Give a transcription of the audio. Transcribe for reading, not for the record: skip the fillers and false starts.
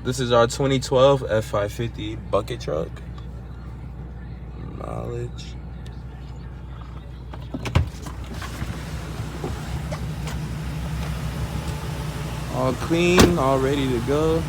This is our 2012 F550 bucket truck. Mileage. All clean, all ready to go.